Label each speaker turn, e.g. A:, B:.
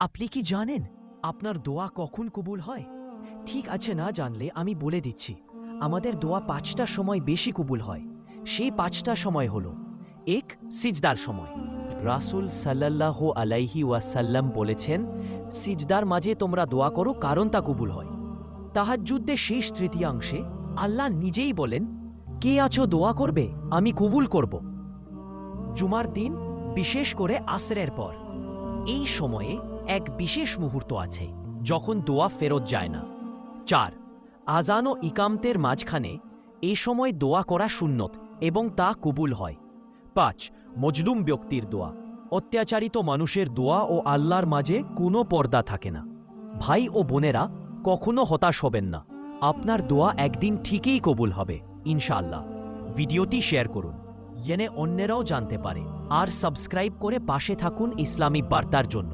A: আপনি কি জানেন আপনার দোয়া কখন কবুল হয়? ঠিক আছে, না জানলে আমি বলে দিচ্ছি। আমাদের দোয়া ৫টা সময় বেশি কবুল হয়। সেই ৫টা সময় হলো: এক, সিজদার সময়। রাসূল সাল্লাল্লাহু আলাইহি ওয়াসাল্লাম বলেছেন, সিজদার মাঝে তোমরা দোয়া করো কারণ তা কবুল হয়। তাহাজ্জুদের শেষ তৃতীয়াংশে আল্লাহ নিজেই বলেন, কে আছো দোয়া করবে, আমি কবুল করব। জুমার দিন, বিশেষ করে আসরের পর। এই সময়ে এক বিশেষ মুহূর্ত আছে যখন দোয়া ফেরত যায় না। ৪, আজান ও ইকামতের মাঝখানে। এই সময় দোয়া করা সুন্নত এবং তা কবুল হয়। ৫, মজলুম ব্যক্তির দোয়া। অত্যাচারিত মানুষের দোয়া ও আল্লাহর মাঝে কোনো পর্দা থাকে না। ভাই ও বোনেরা, কখনো হতাশ হবেন না। আপনার দোয়া একদিন ঠিকই কবুল হবে, ইনশাআল্লাহ। ভিডিওটি শেয়ার করুন, যেন অন্যেরাও জানতে পারে। আর সাবস্ক্রাইব করে পাশে থাকুন ইসলামী বার্তার জন্য।